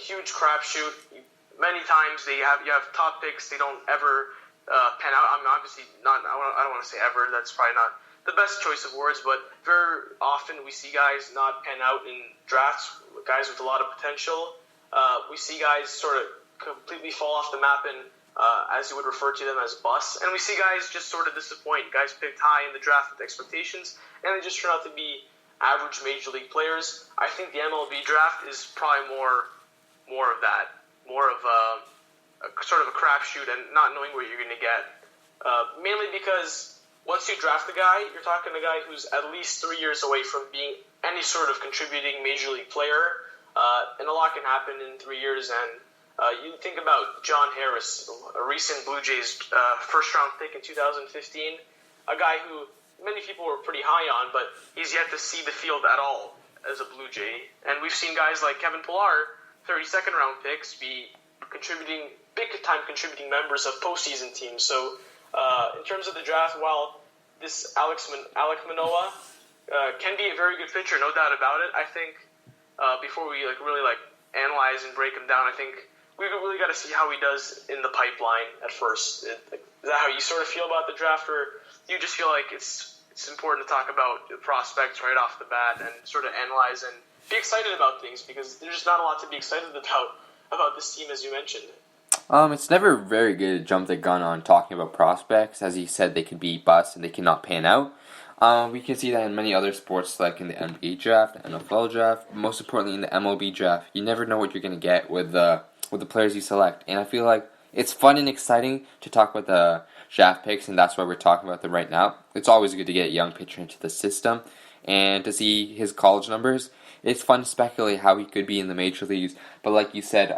huge crapshoot. Many times you have top picks, they don't ever pan out. I mean, obviously not. I don't want to say ever. That's probably not the best choice of words, but very often we see guys not pan out in drafts. Guys with a lot of potential. We see guys sort of completely fall off the map and, as you would refer to them, as busts. And we see guys just sort of disappoint. Guys picked high in the draft with expectations, and they just turn out to be average major league players. I think the MLB draft is probably more of that. More of a sort of a crapshoot and not knowing what you're going to get. Mainly because once you draft a guy, you're talking a guy who's at least 3 years away from being any sort of contributing major league player. And a lot can happen in 3 years. And you think about John Harris, a recent Blue Jays first-round pick in 2015, a guy who many people were pretty high on, but he's yet to see the field at all as a Blue Jay. And we've seen guys like Kevin Pillar, 32nd round picks, be big-time contributing members of postseason teams. So in terms of the draft, while this Alek Manoah can be a very good pitcher, no doubt about it, I think before we really analyze and break him down, I think we really got to see how he does in the pipeline at first. Is that how you sort of feel about the draft, or do you just feel like it's important to talk about the prospects right off the bat and sort of analyze and be excited about things, because there's just not a lot to be excited about this team, as you mentioned? It's never very good to jump the gun on talking about prospects. As you said, they can be busts and they cannot pan out. We can see that in many other sports, like in the NBA draft, the NFL draft, most importantly in the MLB draft. You never know what you're going to get with the players you select. And I feel like it's fun and exciting to talk about the draft picks, and that's why we're talking about them right now. It's always good to get a young pitcher into the system and to see his college numbers. It's fun to speculate how he could be in the major leagues. But like you said,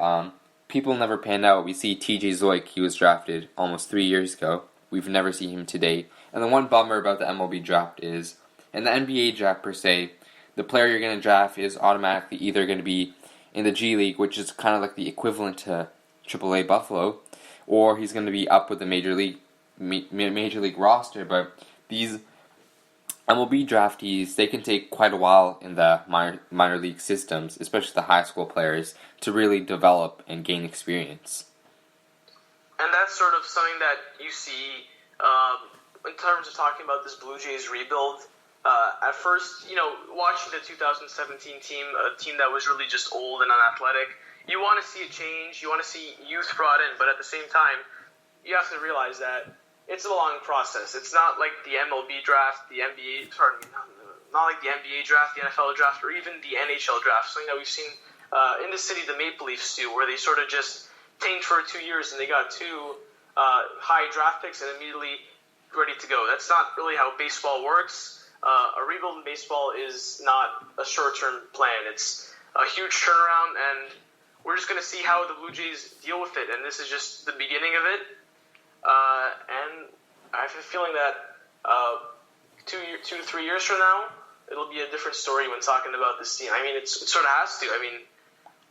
people never pan out. We see TJ Zoik, he was drafted almost 3 years ago. We've never seen him today. And the one bummer about the MLB draft is, in the NBA draft per se, the player you're going to draft is automatically either going to be in the G League, which is kind of like the equivalent to AAA Buffalo, or he's going to be up with the major league roster. But these MLB draftees, they can take quite a while in the minor league systems, especially the high school players, to really develop and gain experience. And that's sort of something that you see in terms of talking about this Blue Jays rebuild. At first, watching the 2017 team, a team that was really just old and unathletic, you want to see a change, you want to see youth brought in, but at the same time, you have to realize that it's a long process. It's not like the MLB draft, not like the NBA draft, the NFL draft, or even the NHL draft, something that we've seen in the city, the Maple Leafs do, where they sort of just tanked for 2 years and they got 2 high draft picks and immediately ready to go. That's not really how baseball works. A rebuild in baseball is not a short-term plan. It's a huge turnaround, and we're just going to see how the Blue Jays deal with it, and this is just the beginning of it. And I have a feeling that 2 to 3 years from now, it'll be a different story when talking about this team. I mean, it sort of has to. I mean,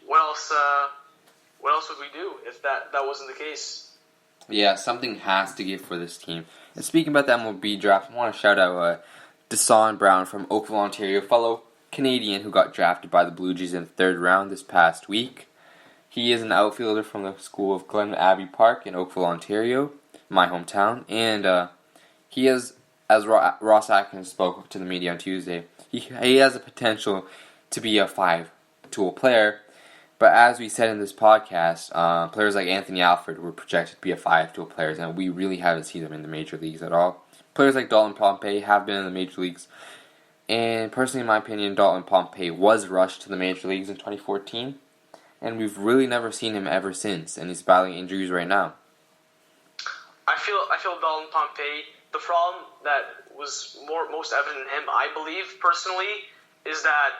what else would we do if that wasn't the case? Yeah, something has to give for this team. And speaking about the MLB draft, I want to shout out Deshaun Brown from Oakville, Ontario, fellow Canadian who got drafted by the Blue Jays in the 3rd round this past week. He is an outfielder from the school of Glen Abbey Park in Oakville, Ontario, my hometown. And he is, as Ross Atkins spoke to the media on Tuesday, he has the potential to be a 5-tool player. But as we said in this podcast, players like Anthony Alford were projected to be a 5-tool players, and we really haven't seen them in the major leagues at all. Players like Dalton Pompey have been in the major leagues, and personally, in my opinion, Dalton Pompey was rushed to the major leagues in 2014, and we've really never seen him ever since, and he's battling injuries right now. I feel Dalton Pompey, the problem that was most evident in him, I believe, personally, is that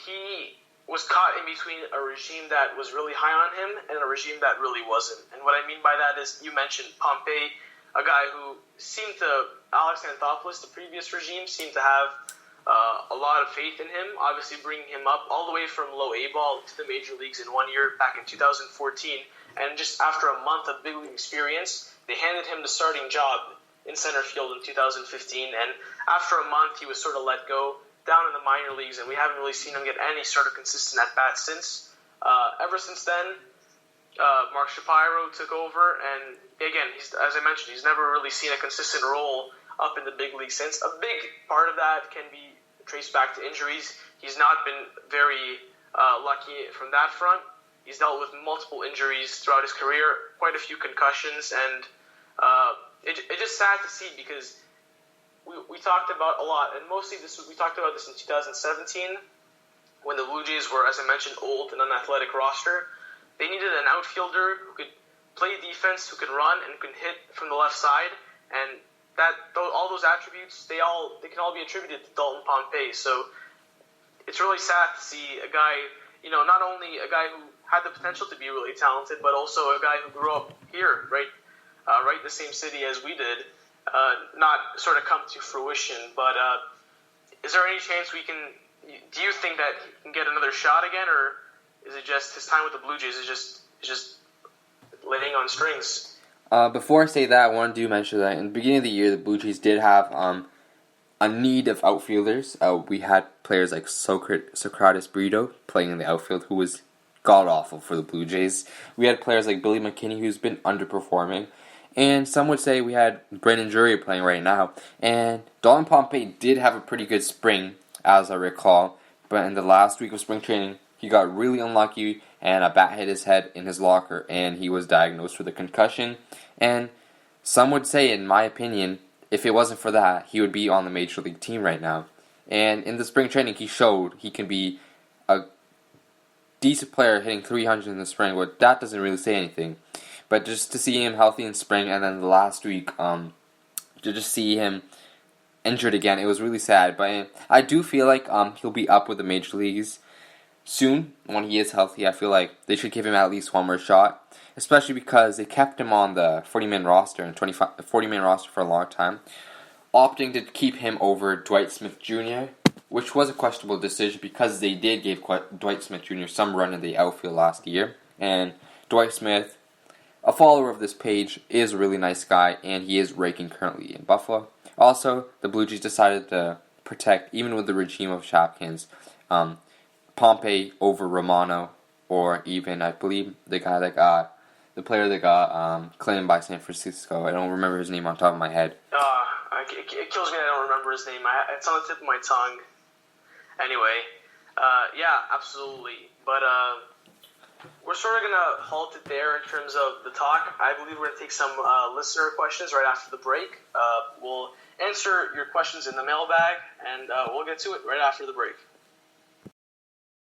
he was caught in between a regime that was really high on him and a regime that really wasn't. And what I mean by that is, you mentioned Pompey, a guy who seemed to, Alex Anthopoulos, the previous regime, seemed to have a lot of faith in him, obviously bringing him up all the way from low A ball to the major leagues in 1 year back in 2014. And just after a month of big league experience, they handed him the starting job in center field in 2015. And after a month, he was sort of let go down in the minor leagues, and we haven't really seen him get any sort of consistent at-bats since. Ever since then, Mark Shapiro took over, and again, as I mentioned, he's never really seen a consistent role up in the big league since. A big part of that can be traced back to injuries. He's not been very lucky from that front. He's dealt with multiple injuries throughout his career, quite a few concussions, and it's just sad to see because we talked about a lot, and mostly we talked about this in 2017 when the Blue Jays were, as I mentioned, old and unathletic roster. They needed an outfielder who could play defense, who could run, and who can hit from the left side, and all those attributes, they can all be attributed to Dalton Pompey. So it's really sad to see a guy, not only a guy who had the potential to be really talented, but also a guy who grew up here, right in the same city as we did, not sort of come to fruition. But is there any chance do you think that he can get another shot again, or is it just his time with the Blue Jays is just laying on strings? Before I say that, I want to mention that in the beginning of the year, the Blue Jays did have a need of outfielders. We had players like Socrates Brito playing in the outfield, who was god-awful for the Blue Jays. We had players like Billy McKinney, who's been underperforming. And some would say we had Brandon Drury playing right now. And Dalton Pompey did have a pretty good spring, as I recall. But in the last week of spring training, he got really unlucky, and a bat hit his head in his locker, and he was diagnosed with a concussion. And some would say, in my opinion, if it wasn't for that, he would be on the Major League team right now. And in the spring training, he showed he can be a decent player hitting 300 in the spring, but that doesn't really say anything. But just to see him healthy in spring, and then the last week, to just see him injured again, it was really sad. But I do feel like he'll be up with the Major Leagues soon when he is healthy. I feel like they should give him at least one more shot, especially because they kept him on the 40-man roster and 40-man roster for a long time, opting to keep him over Dwight Smith Jr., which was a questionable decision because they did give Dwight Smith Jr. some run in the outfield last year. And Dwight Smith, a follower of this page, is a really nice guy, and he is raking currently in Buffalo. Also, the Blue Jays decided to protect, even with the regime of Shapkins, Pompey over Romano, or even, I believe, the player that got claimed by San Francisco. I don't remember his name on top of my head. It kills me that I don't remember his name. It's on the tip of my tongue. Anyway, yeah, absolutely. But we're sort of going to halt it there in terms of the talk. I believe we're going to take some listener questions right after the break. We'll answer your questions in the mailbag, and we'll get to it right after the break.